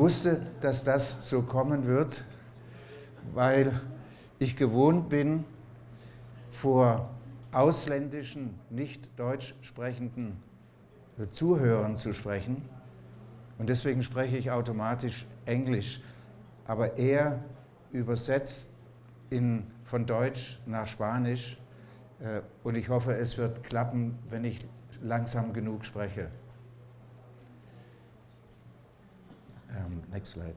wusste, dass das so kommen wird, weil ich gewohnt bin, vor ausländischen, nicht deutsch sprechenden Zuhörern zu sprechen. Und deswegen spreche ich automatisch Englisch. Aber er übersetzt von Deutsch nach Spanisch. Und ich hoffe, es wird klappen, wenn ich langsam genug spreche. Next slide.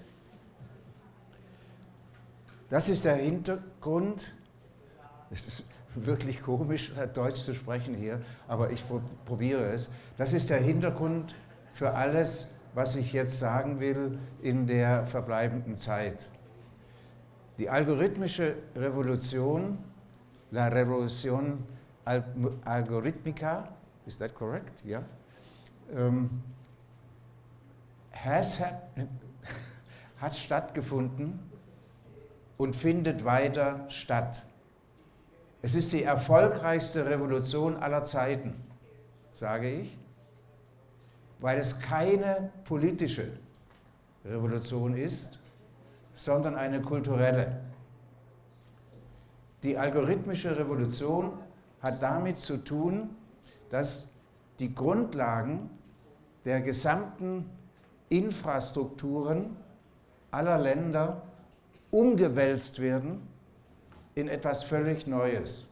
Das ist der Hintergrund. Es ist wirklich komisch, Deutsch zu sprechen hier, aber ich probiere es. Das ist der Hintergrund für alles, was ich jetzt sagen will in der verbleibenden Zeit. Die algorithmische Revolution, la revolución algorithmica, is that correct? Yeah. Hat stattgefunden und findet weiter statt. Es ist die erfolgreichste Revolution aller Zeiten, sage ich, weil es keine politische Revolution ist, sondern eine kulturelle. Die algorithmische Revolution hat damit zu tun, dass die Grundlagen der gesamten Infrastrukturen aller Länder umgewälzt werden in etwas völlig Neues.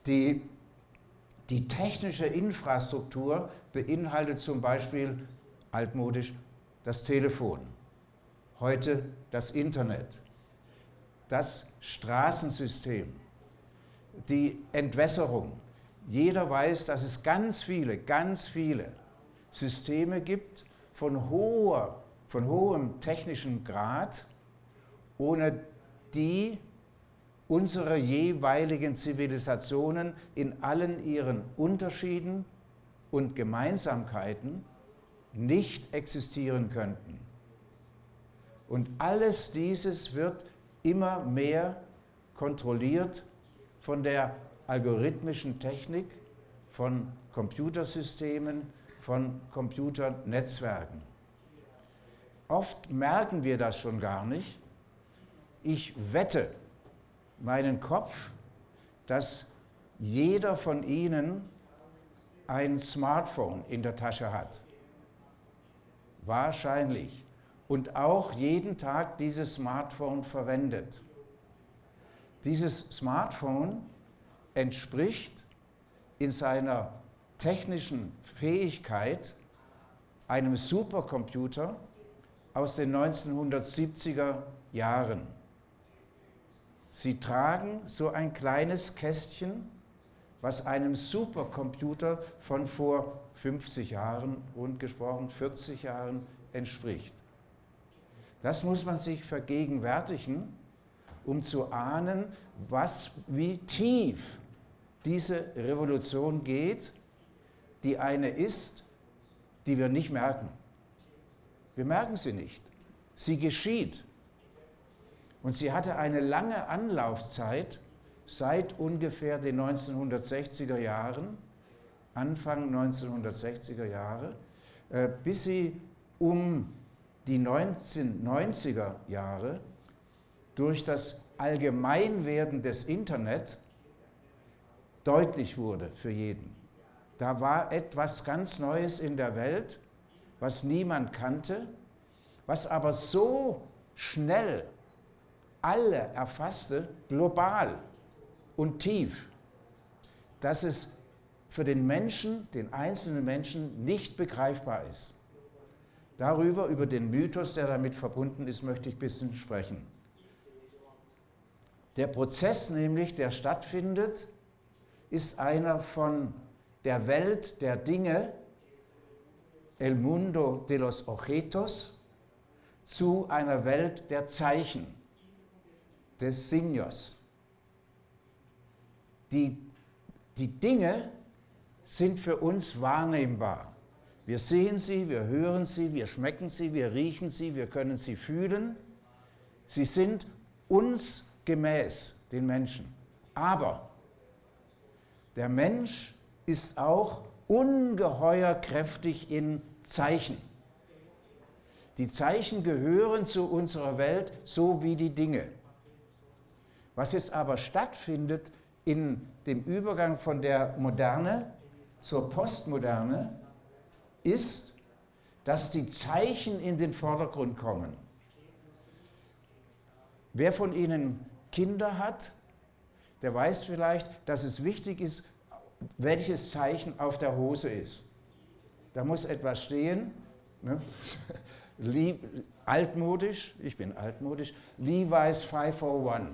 Die technische Infrastruktur beinhaltet zum Beispiel altmodisch das Telefon, heute das Internet, das Straßensystem, die Entwässerung. Jeder weiß, dass es ganz viele Systeme gibt von hohem technischen Grad, ohne die unsere jeweiligen Zivilisationen in allen ihren Unterschieden und Gemeinsamkeiten nicht existieren könnten. Und alles dieses wird immer mehr kontrolliert von der algorithmischen Technik, von Computersystemen, von Computernetzwerken. Oft merken wir das schon gar nicht. Ich wette meinen Kopf, dass jeder von Ihnen ein Smartphone in der Tasche hat. Wahrscheinlich. Und auch jeden Tag dieses Smartphone verwendet. Dieses Smartphone entspricht in seiner technischen Fähigkeit einem Supercomputer aus den 1970er Jahren. Sie tragen so ein kleines Kästchen, was einem Supercomputer von vor 50 Jahren, rund gesprochen 40 Jahren, entspricht. Das muss man sich vergegenwärtigen, um zu ahnen, wie tief diese Revolution geht, die eine ist, die wir nicht merken. Wir merken sie nicht. Sie geschieht. Und sie hatte eine lange Anlaufzeit seit ungefähr den 1960er Jahren, Anfang 1960er Jahre, bis sie um die 1990er Jahre durch das Allgemeinwerden des Internet deutlich wurde für jeden. Da war etwas ganz Neues in der Welt, was niemand kannte, was aber so schnell alle erfasste, global und tief, dass es für den Menschen, den einzelnen Menschen, nicht begreifbar ist. Über den Mythos, der damit verbunden ist, möchte ich ein bisschen sprechen. Der Prozess nämlich, der stattfindet, ist einer von der Welt der Dinge, el mundo de los objetos, zu einer Welt der Zeichen, des Signos. Die Dinge sind für uns wahrnehmbar. Wir sehen sie, wir hören sie, wir schmecken sie, wir riechen sie, wir können sie fühlen. Sie sind uns gemäß, den Menschen. Aber der Mensch ist auch ungeheuer kräftig in Zeichen. Die Zeichen gehören zu unserer Welt, so wie die Dinge. Was jetzt aber stattfindet in dem Übergang von der Moderne zur Postmoderne, ist, dass die Zeichen in den Vordergrund kommen. Wer von Ihnen Kinder hat, der weiß vielleicht, dass es wichtig ist, welches Zeichen auf der Hose ist. Da muss etwas stehen, ne? Altmodisch, ich bin altmodisch, Levi's 501.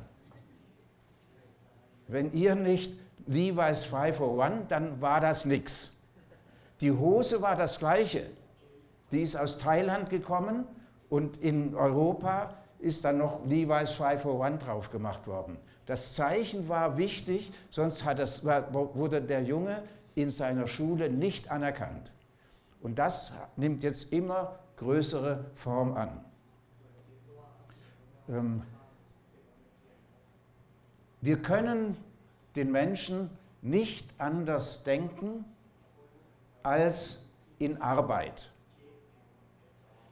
Wenn ihr nicht Levi's 501, dann war das nichts. Die Hose war das Gleiche. Die ist aus Thailand gekommen und in Europa ist dann noch Levi's 501 drauf gemacht worden. Das Zeichen war wichtig, sonst wurde der Junge in seiner Schule nicht anerkannt. Und das nimmt jetzt immer größere Form an. Wir können den Menschen nicht anders denken als in Arbeit.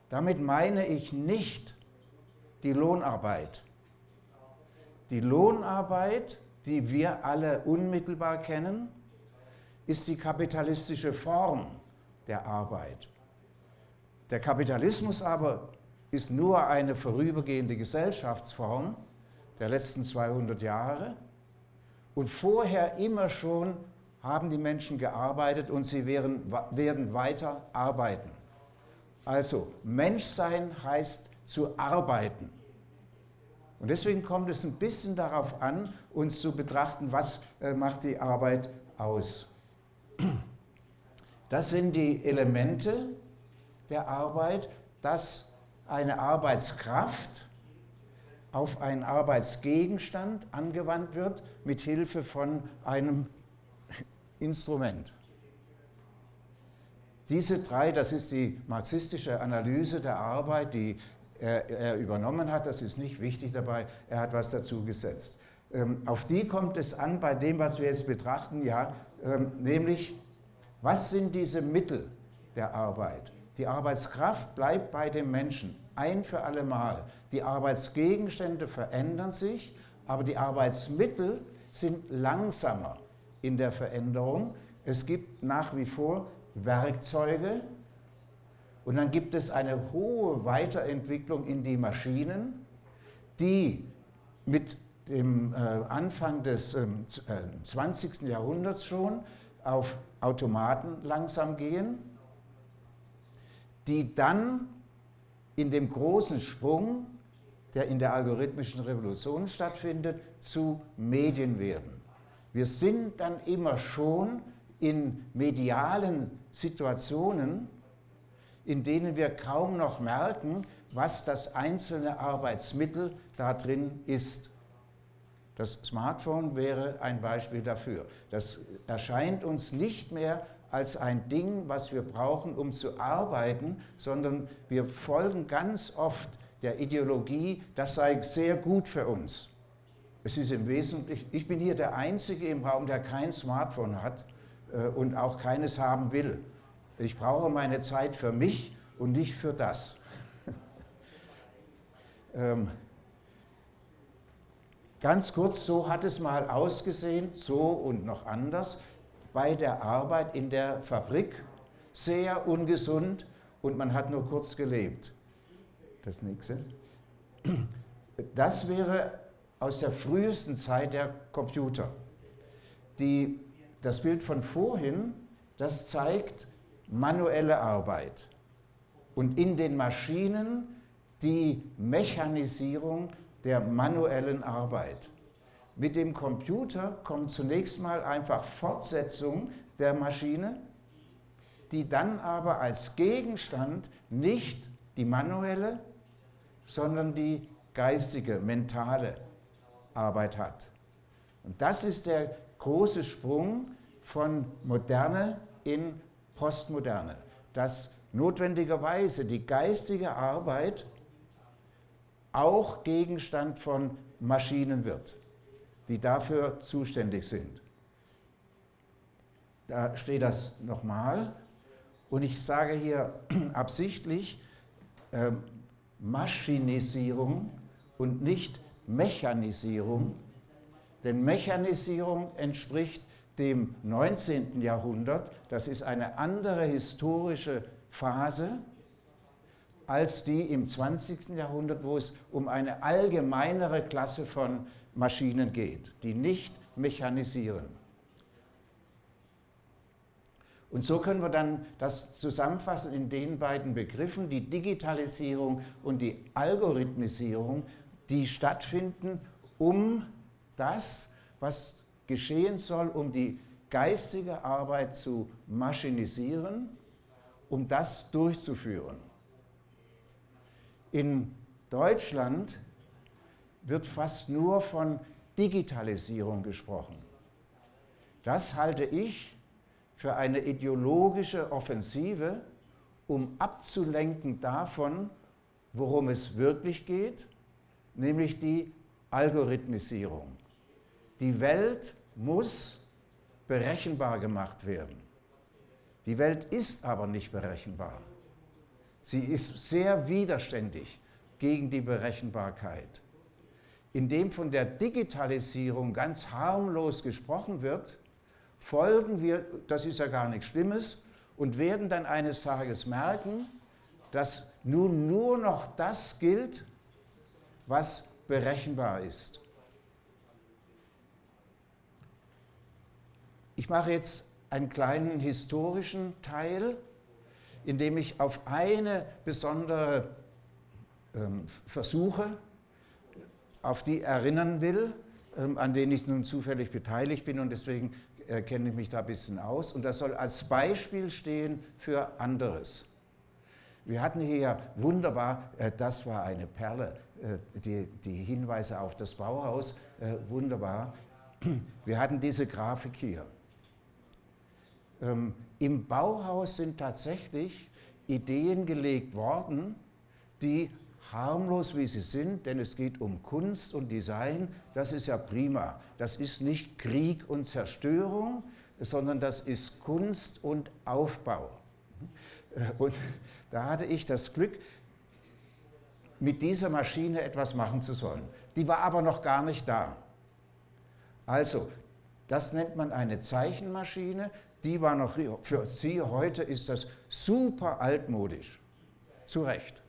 Damit meine ich nicht die Lohnarbeit. Die Lohnarbeit, die wir alle unmittelbar kennen, ist die kapitalistische Form der Arbeit. Der Kapitalismus aber ist nur eine vorübergehende Gesellschaftsform der letzten 200 Jahre und vorher immer schon haben die Menschen gearbeitet und sie werden weiter arbeiten. Also Menschsein heißt zu arbeiten. Und deswegen kommt es ein bisschen darauf an, uns zu betrachten, was macht die Arbeit aus. Das sind die Elemente der Arbeit, dass eine Arbeitskraft auf einen Arbeitsgegenstand angewandt wird mit Hilfe von einem Instrument. Diese drei, das ist die marxistische Analyse der Arbeit, die er übernommen hat, das ist nicht wichtig dabei, er hat was dazu gesetzt. Auf die kommt es an bei dem, was wir jetzt betrachten, ja, nämlich, was sind diese Mittel der Arbeit? Die Arbeitskraft bleibt bei dem Menschen, ein für alle Mal. Die Arbeitsgegenstände verändern sich, aber die Arbeitsmittel sind langsamer in der Veränderung. Es gibt nach wie vor Werkzeuge und dann gibt es eine hohe Weiterentwicklung in die Maschinen, die mit dem Anfang des 20. Jahrhunderts schon auf Automaten langsam gehen, die dann in dem großen Sprung, der in der algorithmischen Revolution stattfindet, zu Medien werden. Wir sind dann immer schon in medialen Situationen, in denen wir kaum noch merken, was das einzelne Arbeitsmittel da drin ist. Das Smartphone wäre ein Beispiel dafür. Das erscheint uns nicht mehr als ein Ding, was wir brauchen, um zu arbeiten, sondern wir folgen ganz oft der Ideologie, das sei sehr gut für uns. Es ist im Wesentlichen, ich bin hier der Einzige im Raum, der kein Smartphone hat und auch keines haben will. Ich brauche meine Zeit für mich und nicht für das. Ganz kurz, so hat es mal ausgesehen, so und noch anders, bei der Arbeit in der Fabrik. Sehr ungesund und man hat nur kurz gelebt. Das nächste. Das wäre aus der frühesten Zeit der Computer. Das Bild von vorhin, das zeigt manuelle Arbeit und in den Maschinen die Mechanisierung der manuellen Arbeit. Mit dem Computer kommt zunächst mal einfach Fortsetzung der Maschine, die dann aber als Gegenstand nicht die manuelle, sondern die geistige, mentale Arbeit hat. Und das ist der große Sprung von Moderne in Postmoderne, dass notwendigerweise die geistige Arbeit auch Gegenstand von Maschinen wird, die dafür zuständig sind. Da steht das nochmal und ich sage hier absichtlich, Maschinisierung und nicht Mechanisierung, denn Mechanisierung entspricht dem 19. Jahrhundert, das ist eine andere historische Phase als die im 20. Jahrhundert, wo es um eine allgemeinere Klasse von Maschinen geht, die nicht mechanisieren. Und so können wir dann das zusammenfassen in den beiden Begriffen, die Digitalisierung und die Algorithmisierung, die stattfinden, um das, was geschehen soll, um die geistige Arbeit zu maschinisieren, um das durchzuführen. In Deutschland wird fast nur von Digitalisierung gesprochen. Das halte ich für eine ideologische Offensive, um abzulenken davon, worum es wirklich geht, nämlich die Algorithmisierung. Die Welt muss berechenbar gemacht werden. Die Welt ist aber nicht berechenbar. Sie ist sehr widerständig gegen die Berechenbarkeit. Indem von der Digitalisierung ganz harmlos gesprochen wird, folgen wir, das ist ja gar nichts Schlimmes, und werden dann eines Tages merken, dass nun nur noch das gilt, was berechenbar ist. Ich mache jetzt einen kleinen historischen Teil, indem ich auf eine besondere Versuche, auf die erinnern will, an denen ich nun zufällig beteiligt bin und deswegen kenne ich mich da ein bisschen aus. Und das soll als Beispiel stehen für anderes. Wir hatten hier wunderbar, das war eine Perle, die Hinweise auf das Bauhaus, wunderbar. Wir hatten diese Grafik hier. Im Bauhaus sind tatsächlich Ideen gelegt worden, die harmlos wie sie sind, denn es geht um Kunst und Design, das ist ja prima. Das ist nicht Krieg und Zerstörung, sondern das ist Kunst und Aufbau. Und da hatte ich das Glück, mit dieser Maschine etwas machen zu sollen. Die war aber noch gar nicht da. Also, das nennt man eine Zeichenmaschine. Die war noch, für Sie heute ist das super altmodisch. Zu Recht.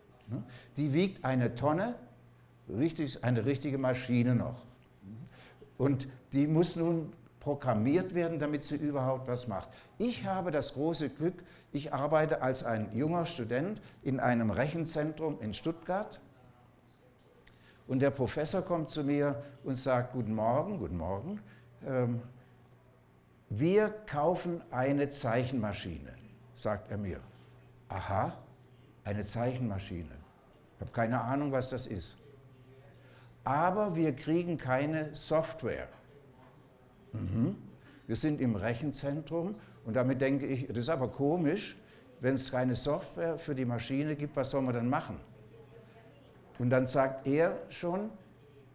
Die wiegt eine Tonne, eine richtige Maschine noch. Und die muss nun programmiert werden, damit sie überhaupt was macht. Ich habe das große Glück, ich arbeite als ein junger Student in einem Rechenzentrum in Stuttgart. Und der Professor kommt zu mir und sagt, guten Morgen, wir kaufen eine Zeichenmaschine, sagt er mir. Aha, eine Zeichenmaschine. Ich habe keine Ahnung, was das ist. Aber wir kriegen keine Software. Wir sind im Rechenzentrum und damit denke ich, das ist aber komisch, wenn es keine Software für die Maschine gibt, was soll man dann machen? Und dann sagt er schon,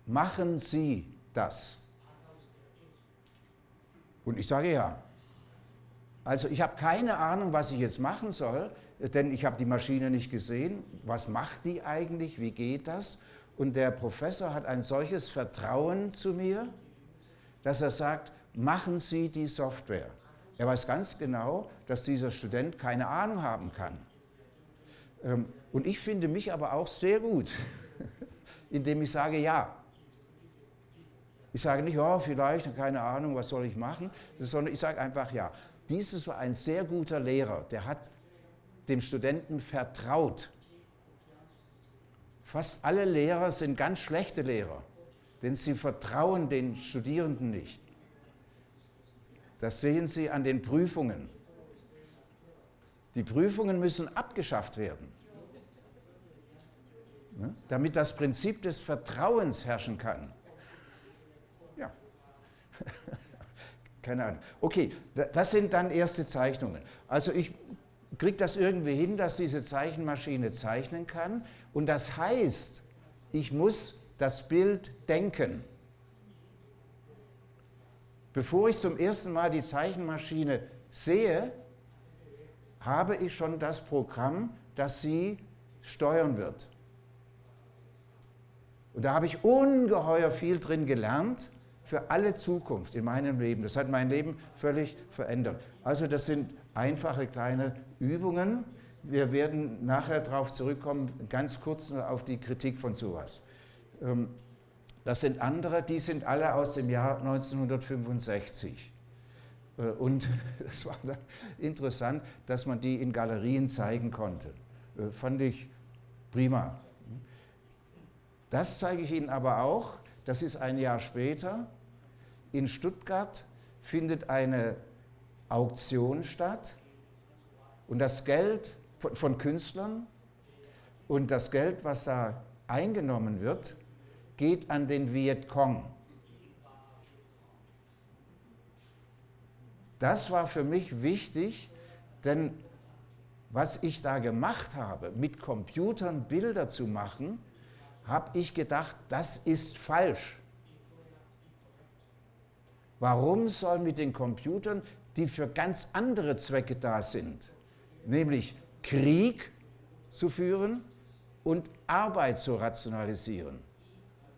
machen Sie das. Und ich sage ja. Also ich habe keine Ahnung, was ich jetzt machen soll, denn ich habe die Maschine nicht gesehen. Was macht die eigentlich? Wie geht das? Und der Professor hat ein solches Vertrauen zu mir, dass er sagt, machen Sie die Software. Er weiß ganz genau, dass dieser Student keine Ahnung haben kann. Und ich finde mich aber auch sehr gut, indem ich sage ja. Ich sage nicht, ja, vielleicht, keine Ahnung, was soll ich machen, sondern ich sage einfach ja. Dieses war ein sehr guter Lehrer, der hat dem Studenten vertraut. Fast alle Lehrer sind ganz schlechte Lehrer, denn sie vertrauen den Studierenden nicht. Das sehen Sie an den Prüfungen. Die Prüfungen müssen abgeschafft werden, damit das Prinzip des Vertrauens herrschen kann. Ja. Keine Ahnung. Okay, das sind dann erste Zeichnungen. Also ich kriege das irgendwie hin, dass diese Zeichenmaschine zeichnen kann. Und das heißt, ich muss das Bild denken. Bevor ich zum ersten Mal die Zeichenmaschine sehe, habe ich schon das Programm, das sie steuern wird. Und da habe ich ungeheuer viel drin gelernt für alle Zukunft in meinem Leben. Das hat mein Leben völlig verändert. Also das sind einfache kleine Übungen. Wir werden nachher darauf zurückkommen, ganz kurz nur auf die Kritik von sowas. Das sind andere, die sind alle aus dem Jahr 1965. Und es war dann interessant, dass man die in Galerien zeigen konnte. Fand ich prima. Das zeige ich Ihnen aber auch, das ist ein Jahr später. In Stuttgart findet eine Auktion statt und das Geld von Künstlern und das Geld, was da eingenommen wird, geht an den Vietcong. Das war für mich wichtig, denn was ich da gemacht habe, mit Computern Bilder zu machen, habe ich gedacht, das ist falsch. Warum soll mit den Computern, die für ganz andere Zwecke da sind, nämlich Krieg zu führen und Arbeit zu rationalisieren,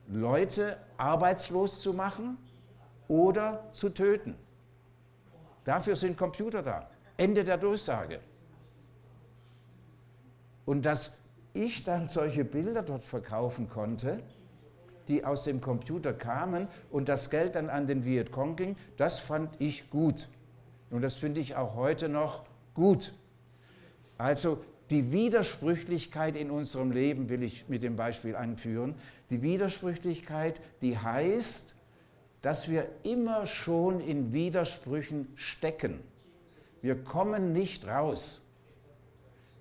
Leute arbeitslos zu machen oder zu töten? Dafür sind Computer da. Ende der Durchsage. Und dass ich dann solche Bilder dort verkaufen konnte, die aus dem Computer kamen und das Geld dann an den Vietcong ging, das fand ich gut. Und das finde ich auch heute noch gut. Also die Widersprüchlichkeit in unserem Leben will ich mit dem Beispiel anführen. Die Widersprüchlichkeit, die heißt, dass wir immer schon in Widersprüchen stecken. Wir kommen nicht raus.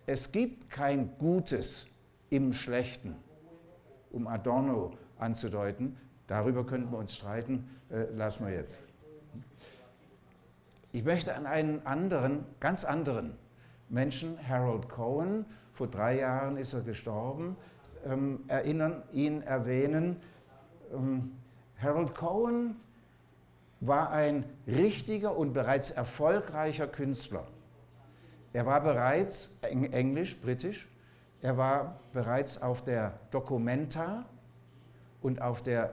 Es gibt kein Gutes im Schlechten, um Adorno anzudeuten. Darüber könnten wir uns streiten, lassen wir jetzt. Ich möchte an einen anderen, ganz anderen Menschen, Harold Cohen, vor 3 Jahren ist er gestorben, ihn erwähnen. Harold Cohen war ein richtiger und bereits erfolgreicher Künstler. Er war bereits, englisch, britisch, er war bereits auf der Documenta und auf der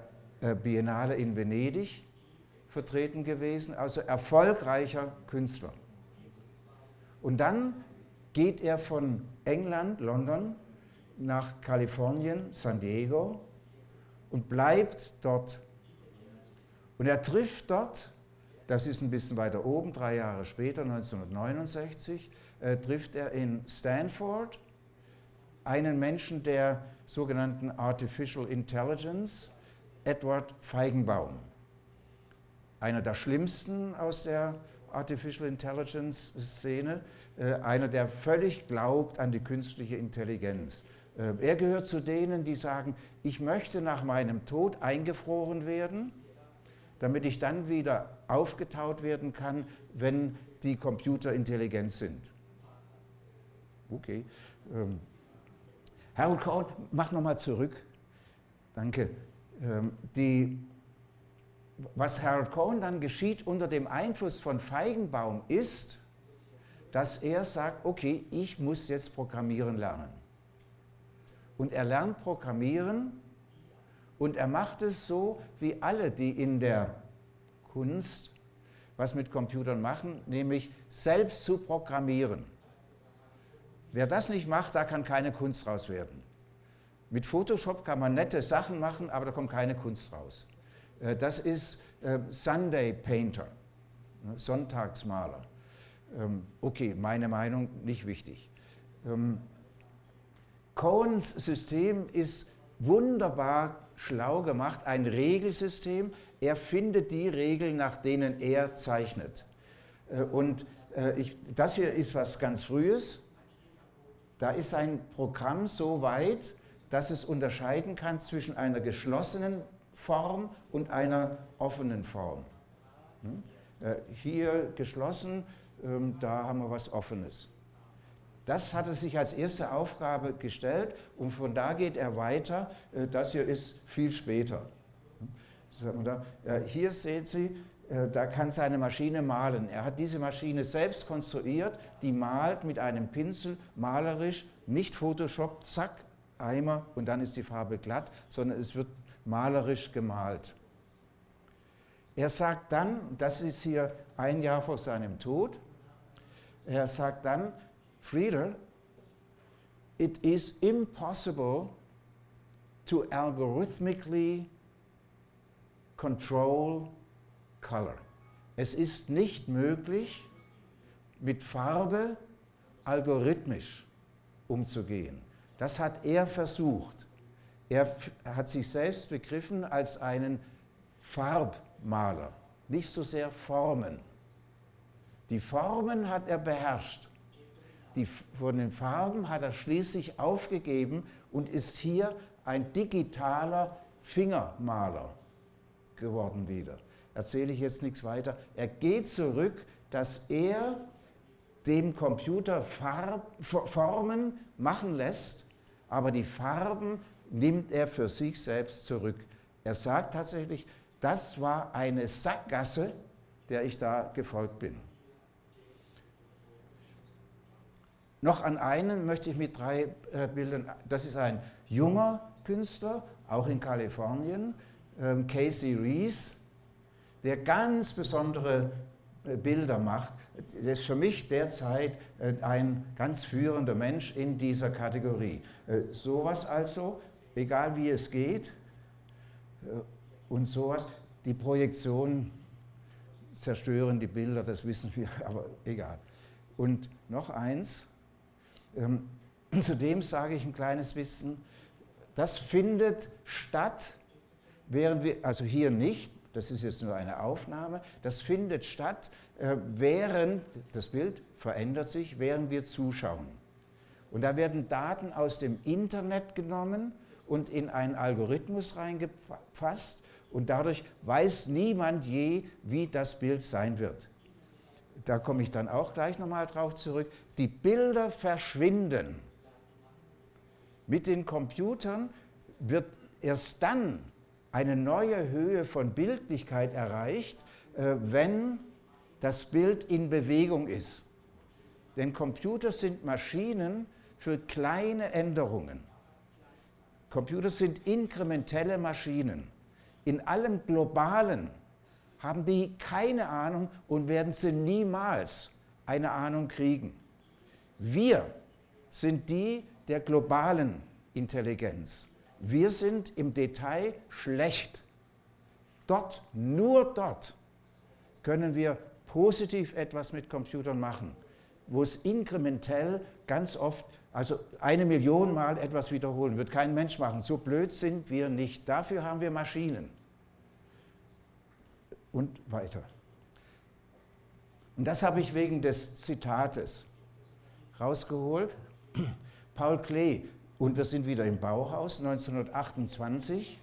Biennale in Venedig vertreten gewesen, also erfolgreicher Künstler. Und dann geht er von England, London, nach Kalifornien, San Diego und bleibt dort. Und er trifft dort, das ist ein bisschen weiter oben, 3 Jahre später, 1969, trifft er in Stanford einen Menschen der sogenannten Artificial Intelligence, Edward Feigenbaum. Einer der schlimmsten aus der Artificial Intelligence-Szene, einer, der völlig glaubt an die künstliche Intelligenz. Er gehört zu denen, die sagen, ich möchte nach meinem Tod eingefroren werden, damit ich dann wieder aufgetaut werden kann, wenn die Computer intelligent sind. Okay. Harold Cohen, mach nochmal zurück. Danke. Was Harold Cohen dann geschieht unter dem Einfluss von Feigenbaum ist, dass er sagt, okay, ich muss jetzt programmieren lernen. Und er lernt programmieren und er macht es so, wie alle, die in der Kunst was mit Computern machen, nämlich selbst zu programmieren. Wer das nicht macht, da kann keine Kunst raus werden. Mit Photoshop kann man nette Sachen machen, aber da kommt keine Kunst raus. Das ist Sunday Painter, Sonntagsmaler. Okay, meine Meinung, nicht wichtig. Cohens System ist wunderbar schlau gemacht, ein Regelsystem. Er findet die Regeln, nach denen er zeichnet. Das hier ist was ganz Frühes. Da ist ein Programm so weit, dass es unterscheiden kann zwischen einer geschlossenen Form und einer offenen Form. Hier geschlossen, da haben wir was Offenes. Das hat er sich als erste Aufgabe gestellt und von da geht er weiter. Das hier ist viel später. Hier sehen Sie, Da kann seine Maschine malen. Er hat diese Maschine selbst konstruiert, die malt mit einem Pinsel malerisch, nicht Photoshop, zack, Eimer und dann ist die Farbe glatt, sondern es wird malerisch gemalt. Er sagt dann, das ist hier ein Jahr vor seinem Tod, er sagt dann, Frieder, it is impossible to algorithmically control color. Es ist nicht möglich, mit Farbe algorithmisch umzugehen. Das hat er versucht. Er hat sich selbst begriffen als einen Farbmaler, nicht so sehr Formen. Die Formen hat er beherrscht. Von den Farben hat er schließlich aufgegeben und ist hier ein digitaler Fingermaler geworden wieder. Erzähle ich jetzt nichts weiter. Er geht zurück, dass er dem Computer Formen machen lässt, aber die Farben nimmt er für sich selbst zurück. Er sagt tatsächlich, das war eine Sackgasse, der ich da gefolgt bin. Noch an einen möchte ich mit 3 Bildern, das ist ein junger Künstler, auch in Kalifornien, Casey Reese, der ganz besondere Bilder macht. Der ist für mich derzeit ein ganz führender Mensch in dieser Kategorie. Sowas also, egal wie es geht, und sowas, die Projektionen zerstören die Bilder, das wissen wir, aber egal. Und noch eins, zudem sage ich ein kleines Wissen, das findet statt, während wir, also hier nicht, das ist jetzt nur eine Aufnahme, das findet statt, während das Bild verändert sich, während wir zuschauen. Und da werden Daten aus dem Internet genommen und in einen Algorithmus reingefasst und dadurch weiß niemand je, wie das Bild sein wird. Da komme ich dann auch gleich nochmal drauf zurück. Die Bilder verschwinden. Mit den Computern wird erst dann eine neue Höhe von Bildlichkeit erreicht, wenn das Bild in Bewegung ist. Denn Computer sind Maschinen für kleine Änderungen. Computer sind inkrementelle Maschinen. In allem Globalen haben die keine Ahnung und werden sie niemals eine Ahnung kriegen. Wir sind die der globalen Intelligenz. Wir sind im Detail schlecht. Dort, nur dort, können wir positiv etwas mit Computern machen, wo es inkrementell ganz oft, also 1 Million Mal etwas wiederholen, wird kein Mensch machen. So blöd sind wir nicht. Dafür haben wir Maschinen. Und weiter. Und das habe ich wegen des Zitates rausgeholt. Paul Klee, und wir sind wieder im Bauhaus, 1928,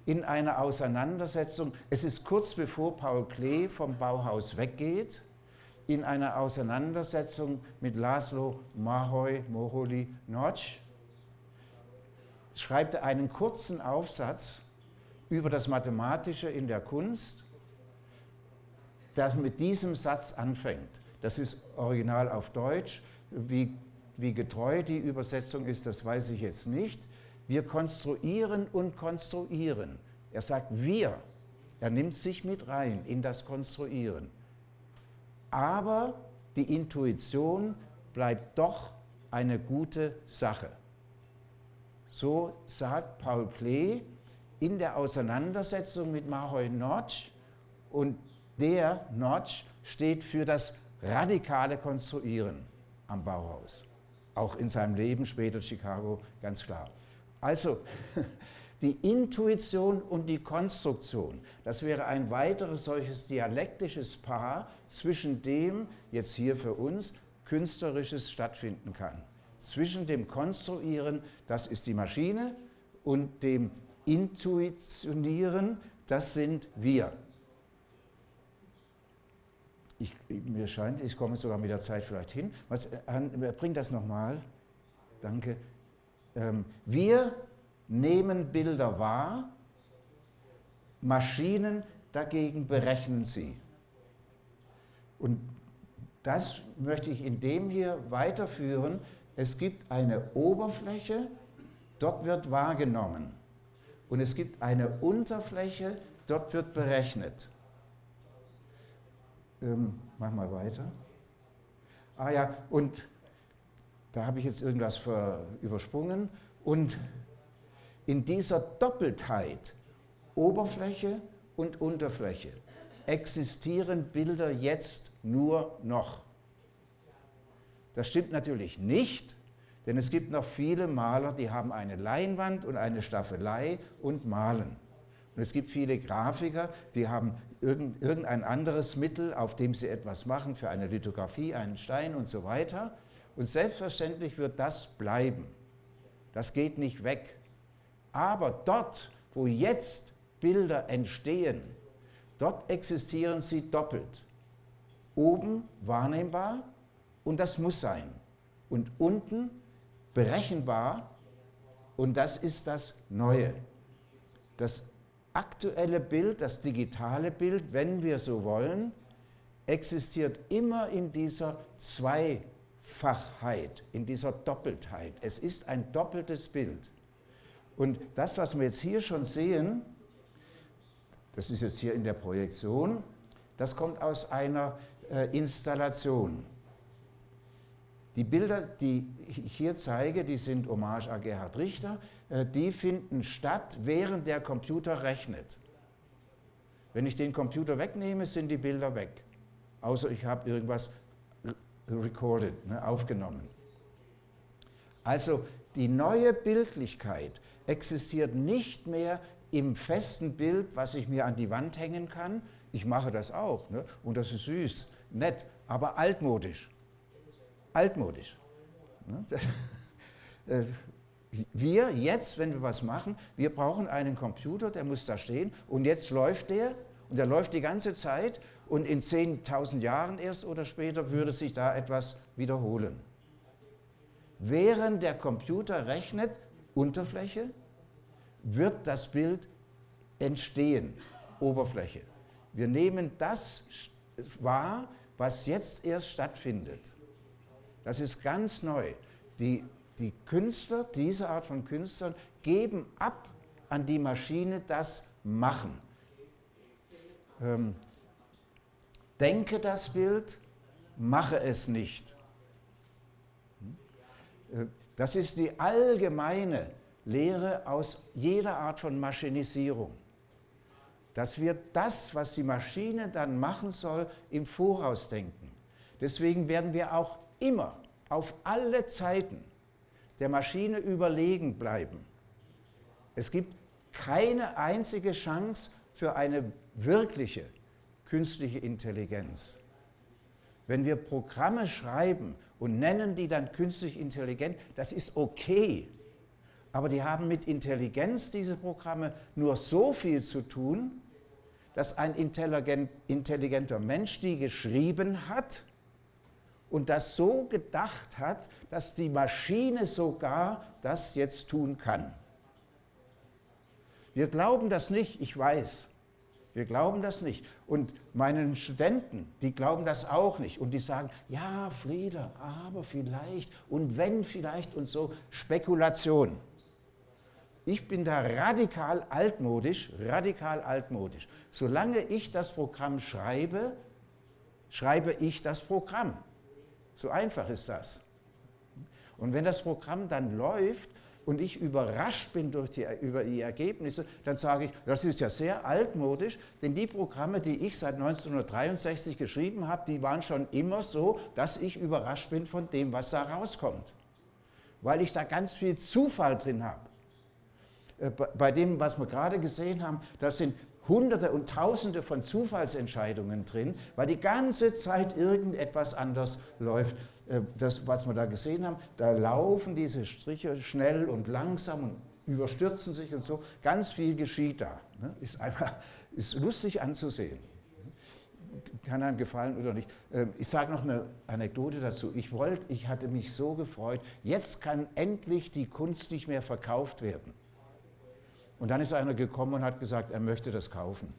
in einer Auseinandersetzung, es ist kurz bevor Paul Klee vom Bauhaus weggeht, in einer Auseinandersetzung mit Laszlo Moholy-Nagy, schreibt er einen kurzen Aufsatz über das Mathematische in der Kunst, der mit diesem Satz anfängt. Das ist original auf Deutsch. Wie getreu die Übersetzung ist, das weiß ich jetzt nicht. Wir konstruieren und konstruieren. Er sagt wir. Er nimmt sich mit rein in das Konstruieren. Aber die Intuition bleibt doch eine gute Sache. So sagt Paul Klee in der Auseinandersetzung mit Moholy-Nagy, und der Nagy steht für das radikale Konstruieren am Bauhaus. Auch in seinem Leben, später Chicago, ganz klar. Also, die Intuition und die Konstruktion, das wäre ein weiteres solches dialektisches Paar, zwischen dem jetzt hier für uns Künstlerisches stattfinden kann. Zwischen dem Konstruieren, das ist die Maschine, und dem Intuitionieren, das sind wir. Mir scheint, ich komme sogar mit der Zeit vielleicht hin. Bring das nochmal. Danke. Wir nehmen Bilder wahr, Maschinen dagegen berechnen Sie. Und das möchte ich in dem hier weiterführen. Es gibt eine Oberfläche, dort wird wahrgenommen. Und es gibt eine Unterfläche, dort wird berechnet. Mach mal weiter. Ah ja, und da habe ich jetzt irgendwas übersprungen. Und in dieser Doppeltheit, Oberfläche und Unterfläche, existieren Bilder jetzt nur noch. Das stimmt natürlich nicht, denn es gibt noch viele Maler, die haben eine Leinwand und eine Staffelei und malen. Und es gibt viele Grafiker, die haben irgendein anderes Mittel, auf dem sie etwas machen, für eine Lithografie, einen Stein und so weiter. Und selbstverständlich wird das bleiben. Das geht nicht weg. Aber dort, wo jetzt Bilder entstehen, dort existieren sie doppelt. Oben wahrnehmbar und das muss sein. Und unten berechenbar und das ist das Neue. Das aktuelle Bild, das digitale Bild, wenn wir so wollen, existiert immer in dieser Zweifachheit, in dieser Doppeltheit. Es ist ein doppeltes Bild. Und das, was wir jetzt hier schon sehen, das ist jetzt hier in der Projektion, das kommt aus einer Installation. Die Bilder, die ich hier zeige, die sind Hommage an Gerhard Richter, die finden statt, während der Computer rechnet. Wenn ich den Computer wegnehme, sind die Bilder weg. Außer ich habe irgendwas recorded, aufgenommen. Also die neue Bildlichkeit existiert nicht mehr im festen Bild, was ich mir an die Wand hängen kann. Ich mache das auch, und das ist süß, nett, aber altmodisch. Altmodisch. Wir jetzt, wenn wir was machen, wir brauchen einen Computer, der muss da stehen und jetzt läuft der und der läuft die ganze Zeit und in 10.000 Jahren erst oder später würde sich da etwas wiederholen. Während der Computer rechnet, Unterfläche, wird das Bild entstehen, Oberfläche. Wir nehmen das wahr, was jetzt erst stattfindet. Das ist ganz neu. Die Künstler, diese Art von Künstlern, geben ab an die Maschine das Machen. Denke das Bild, mache es nicht. Das ist die allgemeine Lehre aus jeder Art von Maschinisierung. Dass wir das, was die Maschine dann machen soll, im Voraus denken. Deswegen werden wir auch immer, auf alle Zeiten, der Maschine überlegen bleiben. Es gibt keine einzige Chance für eine wirkliche künstliche Intelligenz. Wenn wir Programme schreiben und nennen die dann künstlich intelligent, das ist okay. Aber die haben mit Intelligenz, diese Programme, nur so viel zu tun, dass ein intelligenter Mensch die geschrieben hat und das so gedacht hat, dass die Maschine sogar das jetzt tun kann. Wir glauben das nicht, ich weiß. Wir glauben das nicht. Und meinen Studenten, die glauben das auch nicht. Und die sagen, ja, Frieder, aber vielleicht und wenn vielleicht und so. Spekulation. Ich bin da radikal altmodisch, radikal altmodisch. Solange ich das Programm schreibe, schreibe ich das Programm. So einfach ist das. Und wenn das Programm dann läuft und ich überrascht bin über die Ergebnisse, dann sage ich, das ist ja sehr altmodisch, denn die Programme, die ich seit 1963 geschrieben habe, die waren schon immer so, dass ich überrascht bin von dem, was da rauskommt. Weil ich da ganz viel Zufall drin habe. Bei dem, was wir gerade gesehen haben, da sind Hunderte und Tausende von Zufallsentscheidungen drin, weil die ganze Zeit irgendetwas anders läuft. Das, was wir da gesehen haben, da laufen diese Striche schnell und langsam und überstürzen sich und so. Ganz viel geschieht da. Ist lustig anzusehen. Kann einem gefallen oder nicht. Ich sage noch eine Anekdote dazu. Ich hatte mich so gefreut, jetzt kann endlich die Kunst nicht mehr verkauft werden. Und dann ist einer gekommen und hat gesagt, er möchte das kaufen.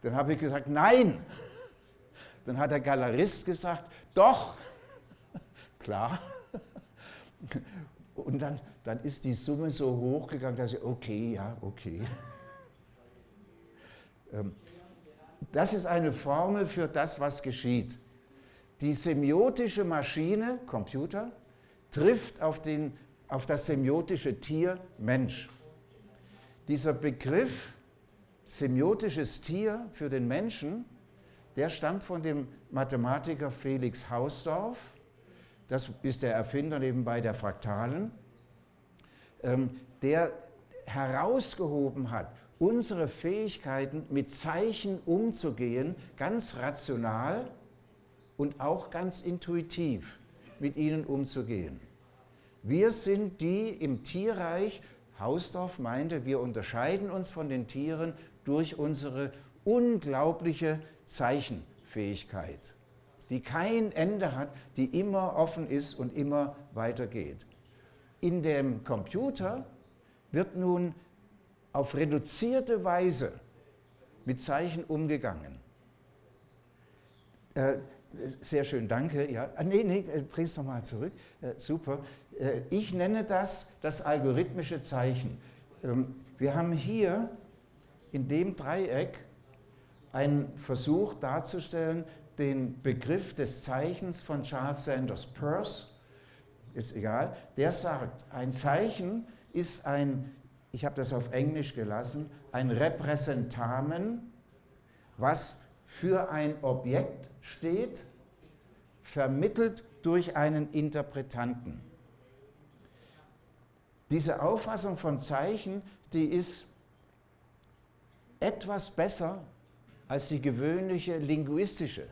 Dann habe ich gesagt, nein. Dann hat der Galerist gesagt, doch. Klar. Und dann ist die Summe so hochgegangen, dass ich, okay, ja, okay. Das ist eine Formel für das, was geschieht. Die semiotische Maschine, Computer, trifft auf das semiotische Tier, Mensch. Dieser Begriff semiotisches Tier für den Menschen, der stammt von dem Mathematiker Felix Hausdorff. Das ist der Erfinder nebenbei der Fraktalen, der herausgehoben hat, unsere Fähigkeiten mit Zeichen umzugehen, ganz rational und auch ganz intuitiv mit ihnen umzugehen. Wir sind die im Tierreich, Hausdorff meinte, wir unterscheiden uns von den Tieren durch unsere unglaubliche Zeichenfähigkeit, die kein Ende hat, die immer offen ist und immer weitergeht. In dem Computer wird nun auf reduzierte Weise mit Zeichen umgegangen. Sehr schön, danke. Ja. Nee, bring es nochmal zurück. Super. Ich nenne das algorithmische Zeichen. Wir haben hier in dem Dreieck einen Versuch darzustellen, den Begriff des Zeichens von Charles Sanders Peirce, ist egal, der sagt, ein Zeichen ist ich habe das auf Englisch gelassen, ein Repräsentamen, was für ein Objekt steht, vermittelt durch einen Interpretanten. Diese Auffassung von Zeichen, die ist etwas besser als die gewöhnliche linguistische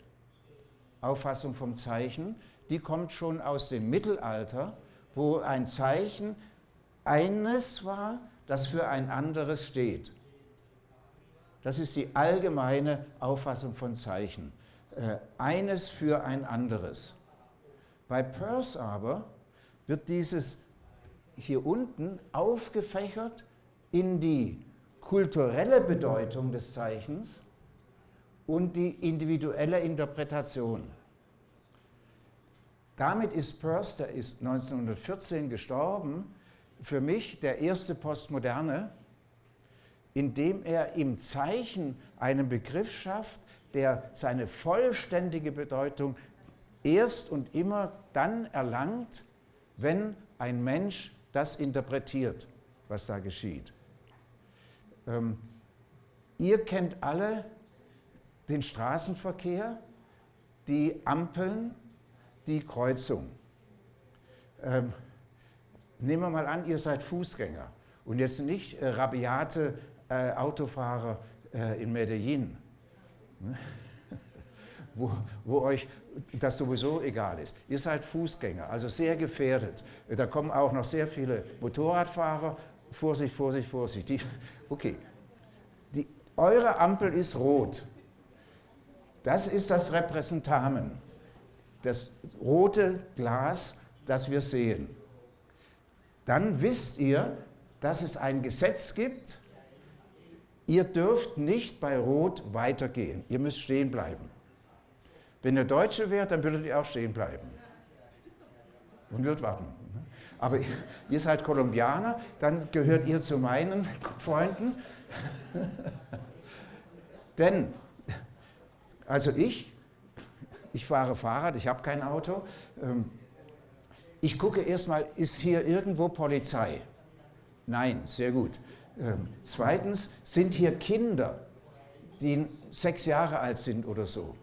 Auffassung vom Zeichen. Die kommt schon aus dem Mittelalter, wo ein Zeichen eines war, das für ein anderes steht. Das ist die allgemeine Auffassung von Zeichen. Eines für ein anderes. Bei Peirce aber wird dieses hier unten aufgefächert in die kulturelle Bedeutung des Zeichens und die individuelle Interpretation. Damit ist Peirce, der ist 1914 gestorben, für mich der erste Postmoderne, indem er im Zeichen einen Begriff schafft, der seine vollständige Bedeutung erst und immer dann erlangt, wenn ein Mensch das interpretiert, was da geschieht. Ihr kennt alle den Straßenverkehr, die Ampeln, die Kreuzung. Nehmen wir mal an, ihr seid Fußgänger und jetzt nicht rabiate Autofahrer in Medellin, wo euch das sowieso egal ist. Ihr seid Fußgänger, also sehr gefährdet. Da kommen auch noch sehr viele Motorradfahrer. Vorsicht, Vorsicht, Vorsicht. Okay, eure Ampel ist rot. Das ist das Repräsentamen, das rote Glas, das wir sehen. Dann wisst ihr, dass es ein Gesetz gibt. Ihr dürft nicht bei Rot weitergehen. Ihr müsst stehen bleiben. Wenn ihr Deutsche wärt, dann würdet ihr auch stehen bleiben und würdet warten. Aber ihr seid Kolumbianer, dann gehört ihr zu meinen Freunden. Denn, also ich fahre Fahrrad, ich habe kein Auto. Ich gucke erstmal, ist hier irgendwo Polizei? Nein, sehr gut. Zweitens, sind hier Kinder, die 6 Jahre alt sind oder so?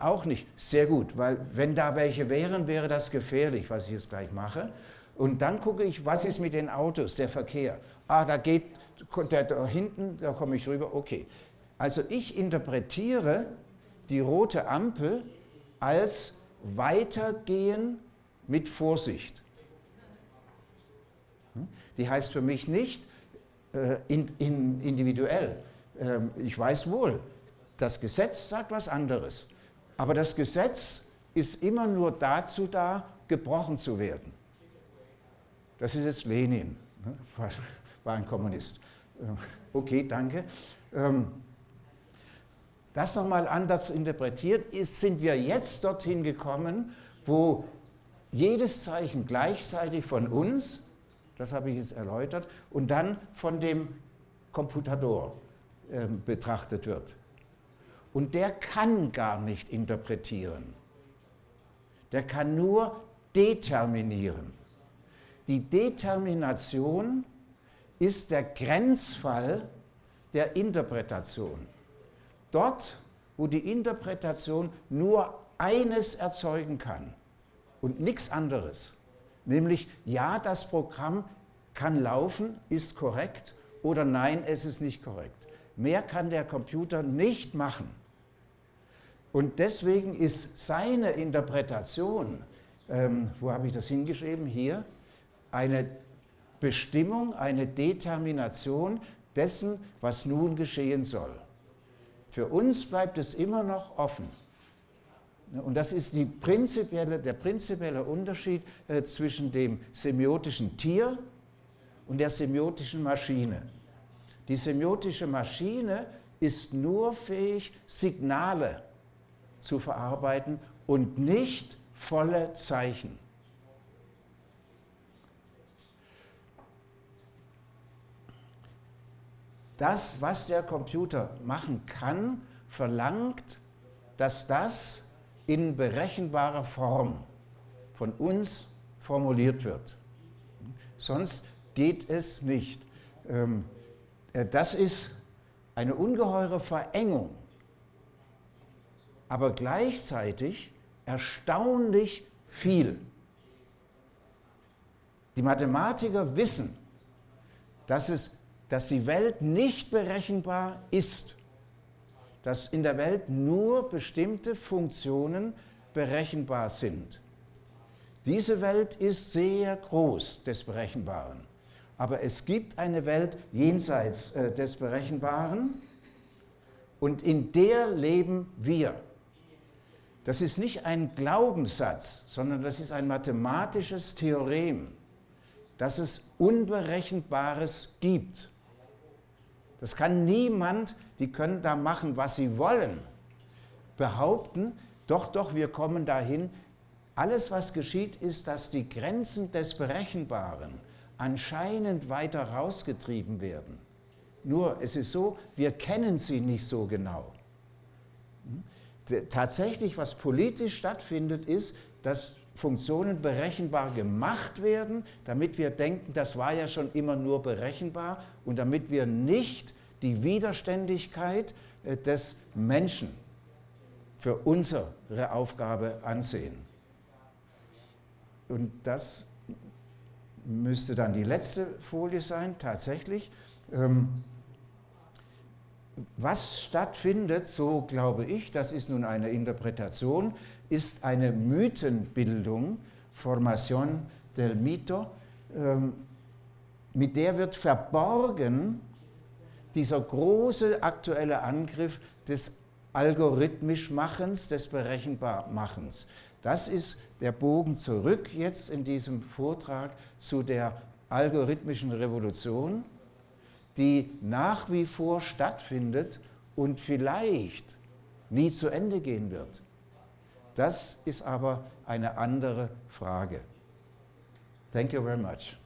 Auch nicht. Sehr gut, weil wenn da welche wären, wäre das gefährlich, was ich jetzt gleich mache. Und dann gucke ich, was ist mit den Autos, der Verkehr. Da geht der da hinten, da komme ich rüber, okay. Also ich interpretiere die rote Ampel als Weitergehen mit Vorsicht. Die heißt für mich nicht individuell. Ich weiß wohl, das Gesetz sagt was anderes. Aber das Gesetz ist immer nur dazu da, gebrochen zu werden. Das ist jetzt Lenin, war ein Kommunist. Okay, danke. das nochmal anders interpretiert ist, sind wir jetzt dorthin gekommen, wo jedes Zeichen gleichzeitig von uns, das habe ich jetzt erläutert, und dann von dem Computador betrachtet wird. Und der kann gar nicht interpretieren. Der kann nur determinieren. Die Determination ist der Grenzfall der Interpretation. Dort, wo die Interpretation nur eines erzeugen kann und nichts anderes, nämlich ja, das Programm kann laufen, ist korrekt, oder nein, es ist nicht korrekt. Mehr kann der Computer nicht machen. Und deswegen ist seine Interpretation, wo habe ich das hingeschrieben? Hier, eine Bestimmung, eine Determination dessen, was nun geschehen soll. Für uns bleibt es immer noch offen. Und das ist der prinzipielle Unterschied zwischen dem semiotischen Tier und der semiotischen Maschine. Die semiotische Maschine ist nur fähig, Signale zu verarbeiten und nicht volle Zeichen. Das, was der Computer machen kann, verlangt, dass das in berechenbarer Form von uns formuliert wird. Sonst geht es nicht. Das ist eine ungeheure Verengung, aber gleichzeitig erstaunlich viel. Die Mathematiker wissen, dass die Welt nicht berechenbar ist, dass in der Welt nur bestimmte Funktionen berechenbar sind. Diese Welt ist sehr groß des Berechenbaren, aber es gibt eine Welt jenseits des Berechenbaren und in der leben wir. Das ist nicht ein Glaubenssatz, sondern das ist ein mathematisches Theorem, dass es Unberechenbares gibt. Das kann niemand, die können da machen, was sie wollen, behaupten, doch, wir kommen dahin. Alles, was geschieht, ist, dass die Grenzen des Berechenbaren anscheinend weiter rausgetrieben werden. Nur, es ist so, wir kennen sie nicht so genau. Tatsächlich, was politisch stattfindet, ist, dass Funktionen berechenbar gemacht werden, damit wir denken, das war ja schon immer nur berechenbar und damit wir nicht die Widerständigkeit des Menschen für unsere Aufgabe ansehen. Und das müsste dann die letzte Folie sein, tatsächlich. Was stattfindet, so glaube ich, das ist nun eine Interpretation, ist eine Mythenbildung, Formación del Mito, mit der wird verborgen dieser große aktuelle Angriff des Algorithmischmachens, des Berechenbarmachens. Das ist der Bogen zurück jetzt in diesem Vortrag zu der algorithmischen Revolution, die nach wie vor stattfindet und vielleicht nie zu Ende gehen wird. Das ist aber eine andere Frage. Thank you very much.